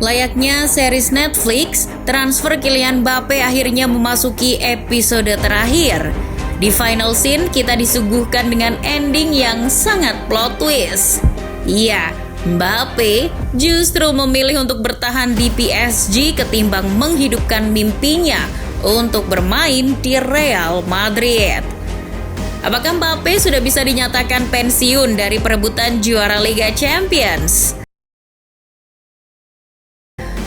Layaknya series Netflix, transfer Kylian Mbappe akhirnya memasuki episode terakhir. Di final scene, kita disuguhkan dengan ending yang sangat plot twist. Iya, Mbappe justru memilih untuk bertahan di PSG ketimbang menghidupkan mimpinya untuk bermain di Real Madrid. Apakah Mbappe sudah bisa dinyatakan pensiun dari perebutan juara Liga Champions?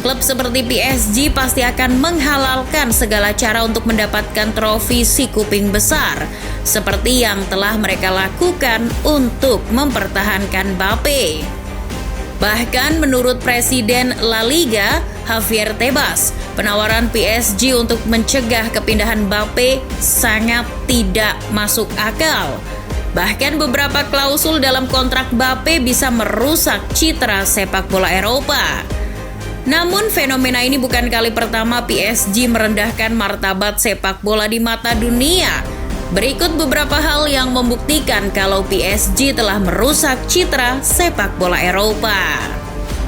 Klub seperti PSG pasti akan menghalalkan segala cara untuk mendapatkan trofi si kuping besar, seperti yang telah mereka lakukan untuk mempertahankan Mbappe. Bahkan menurut Presiden La Liga, Javier Tebas, penawaran PSG untuk mencegah kepindahan Mbappe sangat tidak masuk akal. Bahkan beberapa klausul dalam kontrak Mbappe bisa merusak citra sepak bola Eropa. Namun fenomena ini bukan kali pertama PSG merendahkan martabat sepak bola di mata dunia. Berikut beberapa hal yang membuktikan kalau PSG telah merusak citra sepak bola Eropa.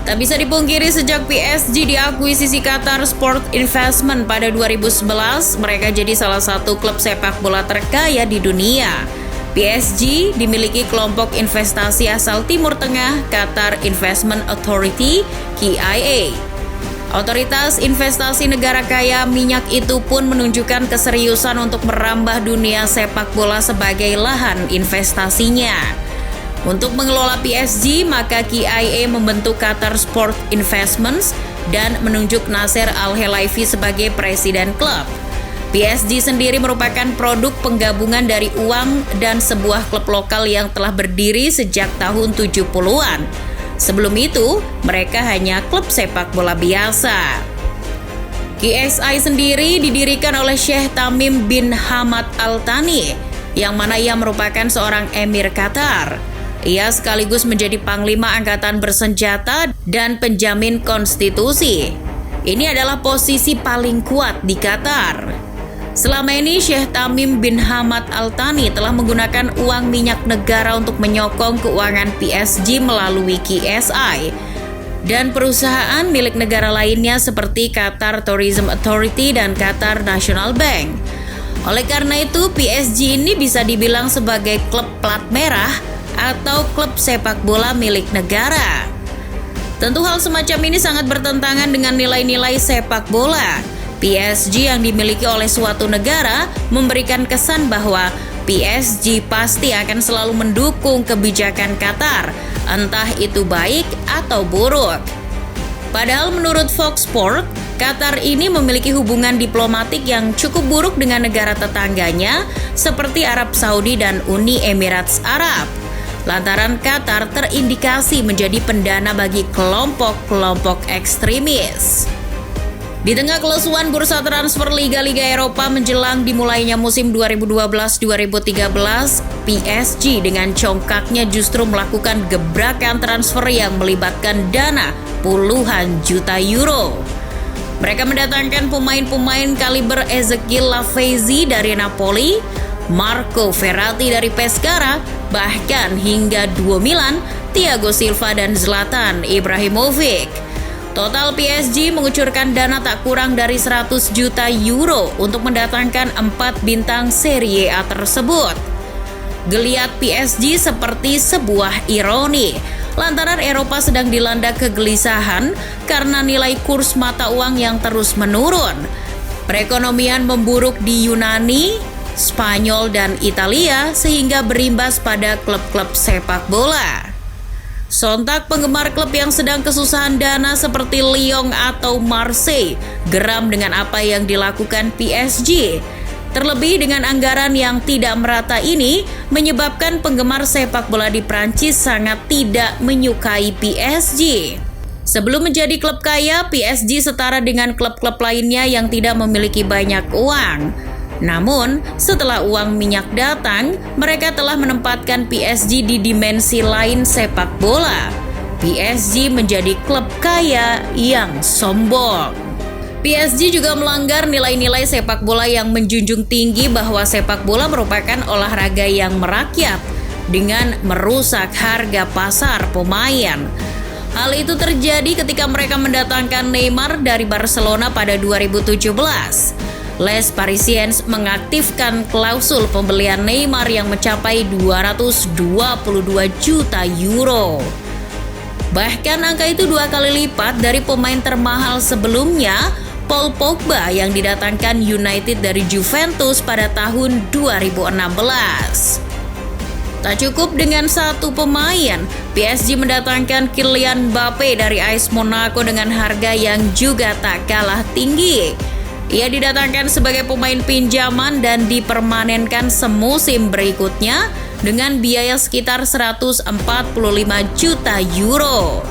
Tak bisa dipungkiri sejak PSG diakuisisi Qatar Sport Investment pada 2011, mereka jadi salah satu klub sepak bola terkaya di dunia. PSG dimiliki kelompok investasi asal Timur Tengah, Qatar Investment Authority, QIA. Otoritas investasi negara kaya minyak itu pun menunjukkan keseriusan untuk merambah dunia sepak bola sebagai lahan investasinya. Untuk mengelola PSG, maka QIA membentuk Qatar Sport Investments dan menunjuk Nasser Al-Khelaifi sebagai presiden klub. PSG sendiri merupakan produk penggabungan dari uang dan sebuah klub lokal yang telah berdiri sejak tahun 70-an. Sebelum itu, mereka hanya klub sepak bola biasa. QSI sendiri didirikan oleh Sheikh Tamim bin Hamad Al Thani, yang mana ia merupakan seorang emir Qatar. Ia sekaligus menjadi panglima angkatan bersenjata dan penjamin konstitusi. Ini adalah posisi paling kuat di Qatar. Selama ini Sheikh Tamim bin Hamad Al Thani telah menggunakan uang minyak negara untuk menyokong keuangan PSG melalui QSI dan perusahaan milik negara lainnya seperti Qatar Tourism Authority dan Qatar National Bank. Oleh karena itu, PSG ini bisa dibilang sebagai klub plat merah atau klub sepak bola milik negara. Tentu hal semacam ini sangat bertentangan dengan nilai-nilai sepak bola. PSG yang dimiliki oleh suatu negara memberikan kesan bahwa PSG pasti akan selalu mendukung kebijakan Qatar, entah itu baik atau buruk. Padahal menurut Fox Sport, Qatar ini memiliki hubungan diplomatik yang cukup buruk dengan negara tetangganya seperti Arab Saudi dan Uni Emirat Arab. Lantaran Qatar terindikasi menjadi pendana bagi kelompok-kelompok ekstremis. Di tengah kelesuan bursa transfer Liga-Liga Eropa menjelang dimulainya musim 2012-2013, PSG dengan congkaknya justru melakukan gebrakan transfer yang melibatkan dana puluhan juta euro. Mereka mendatangkan pemain-pemain kaliber Ezekiel Lavezzi dari Napoli, Marco Verratti dari Pescara, bahkan hingga duo Milan, Thiago Silva dan Zlatan Ibrahimovic. Total PSG mengucurkan dana tak kurang dari 100 juta euro untuk mendatangkan 4 bintang Serie A tersebut. Geliat PSG seperti sebuah ironi, lantaran Eropa sedang dilanda kegelisahan karena nilai kurs mata uang yang terus menurun. Perekonomian memburuk di Yunani, Spanyol, dan Italia sehingga berimbas pada klub-klub sepak bola. Sontak penggemar klub yang sedang kesusahan dana seperti Lyon atau Marseille geram dengan apa yang dilakukan PSG. Terlebih dengan anggaran yang tidak merata ini menyebabkan penggemar sepak bola di Prancis sangat tidak menyukai PSG. Sebelum menjadi klub kaya, PSG setara dengan klub-klub lainnya yang tidak memiliki banyak uang. Namun, setelah uang minyak datang, mereka telah menempatkan PSG di dimensi lain sepak bola. PSG menjadi klub kaya yang sombong. PSG juga melanggar nilai-nilai sepak bola yang menjunjung tinggi bahwa sepak bola merupakan olahraga yang merakyat dengan merusak harga pasar pemain. Hal itu terjadi ketika mereka mendatangkan Neymar dari Barcelona pada 2017. Les Parisiens mengaktifkan klausul pembelian Neymar yang mencapai 222 juta euro. Bahkan angka itu 2 kali lipat dari pemain termahal sebelumnya, Paul Pogba yang didatangkan United dari Juventus pada tahun 2016. Tak cukup dengan satu pemain, PSG mendatangkan Kylian Mbappe dari AS Monaco dengan harga yang juga tak kalah tinggi. Ia didatangkan sebagai pemain pinjaman dan dipermanenkan semusim berikutnya dengan biaya sekitar 145 juta euro.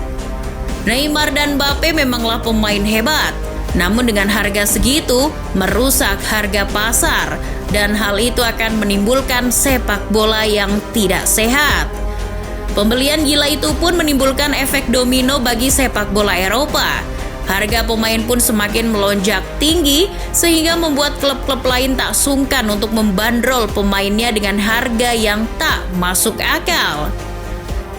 Neymar dan Mbappe memanglah pemain hebat, namun dengan harga segitu merusak harga pasar dan hal itu akan menimbulkan sepak bola yang tidak sehat. Pembelian gila itu pun menimbulkan efek domino bagi sepak bola Eropa. Harga pemain pun semakin melonjak tinggi sehingga membuat klub-klub lain tak sungkan untuk membandrol pemainnya dengan harga yang tak masuk akal.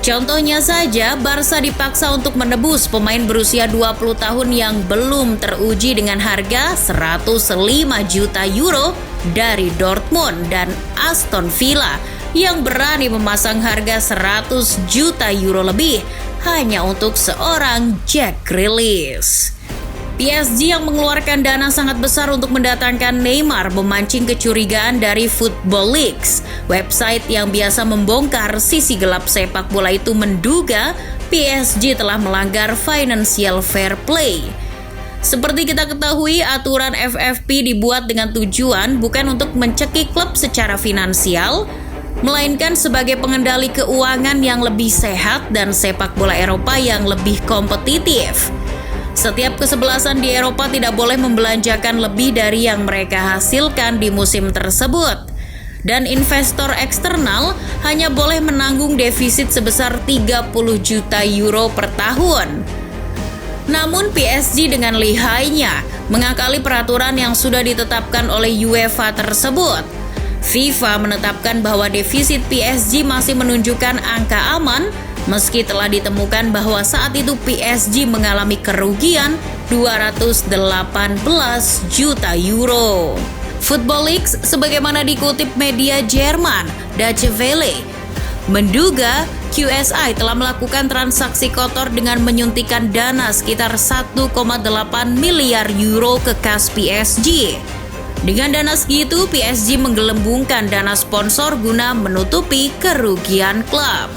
Contohnya saja, Barca dipaksa untuk menebus pemain berusia 20 tahun yang belum teruji dengan harga 105 juta euro dari Dortmund dan Aston Villa yang berani memasang harga 100 juta euro lebih hanya untuk seorang Jack Grealish. PSG yang mengeluarkan dana sangat besar untuk mendatangkan Neymar memancing kecurigaan dari Football Leaks. Website yang biasa membongkar sisi gelap sepak bola itu menduga PSG telah melanggar financial fair play. Seperti kita ketahui, aturan FFP dibuat dengan tujuan bukan untuk mencekik klub secara finansial, melainkan sebagai pengendali keuangan yang lebih sehat dan sepak bola Eropa yang lebih kompetitif. Setiap kesebelasan di Eropa tidak boleh membelanjakan lebih dari yang mereka hasilkan di musim tersebut. Dan investor eksternal hanya boleh menanggung defisit sebesar 30 juta euro per tahun. Namun PSG dengan lihainya mengakali peraturan yang sudah ditetapkan oleh UEFA tersebut. FIFA menetapkan bahwa defisit PSG masih menunjukkan angka aman meski telah ditemukan bahwa saat itu PSG mengalami kerugian 218 juta euro. Football Leaks sebagaimana dikutip media Jerman Deutsche Welle menduga QSI telah melakukan transaksi kotor dengan menyuntikkan dana sekitar 1,8 miliar euro ke kas PSG. Dengan dana segitu, PSG menggelembungkan dana sponsor guna menutupi kerugian klub.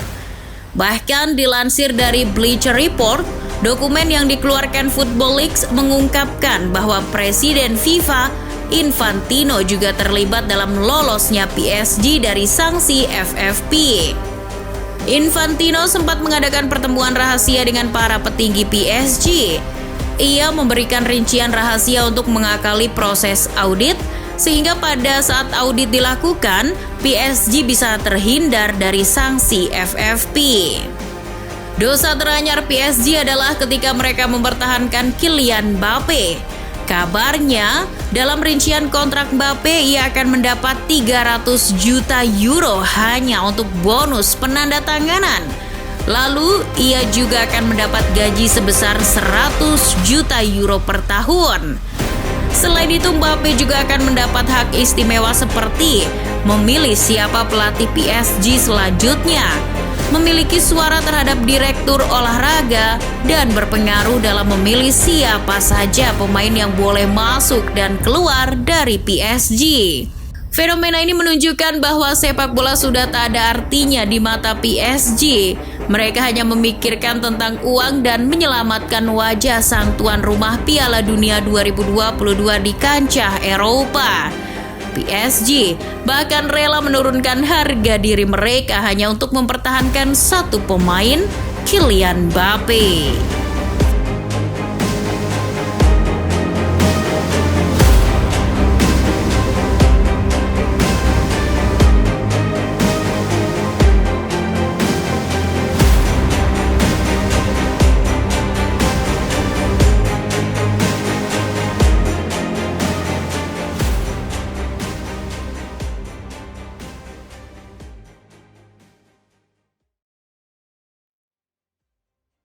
Bahkan dilansir dari Bleacher Report, dokumen yang dikeluarkan Football Leaks mengungkapkan bahwa Presiden FIFA Infantino juga terlibat dalam lolosnya PSG dari sanksi FFP. Infantino sempat mengadakan pertemuan rahasia dengan para petinggi PSG. Ia memberikan rincian rahasia untuk mengakali proses audit, sehingga pada saat audit dilakukan, PSG bisa terhindar dari sanksi FFP. Dosa teranyar PSG adalah ketika mereka mempertahankan Kylian Mbappe. Kabarnya, dalam rincian kontrak Mbappe, ia akan mendapat 300 juta euro hanya untuk bonus penandatanganan. Lalu, ia juga akan mendapat gaji sebesar 100 juta euro per tahun. Selain itu, Mbappe juga akan mendapat hak istimewa seperti memilih siapa pelatih PSG selanjutnya, memiliki suara terhadap direktur olahraga, dan berpengaruh dalam memilih siapa saja pemain yang boleh masuk dan keluar dari PSG. Fenomena ini menunjukkan bahwa sepak bola sudah tak ada artinya di mata PSG. Mereka hanya memikirkan tentang uang dan menyelamatkan wajah sang tuan rumah Piala Dunia 2022 di kancah Eropa. PSG bahkan rela menurunkan harga diri mereka hanya untuk mempertahankan satu pemain, Kylian Mbappe.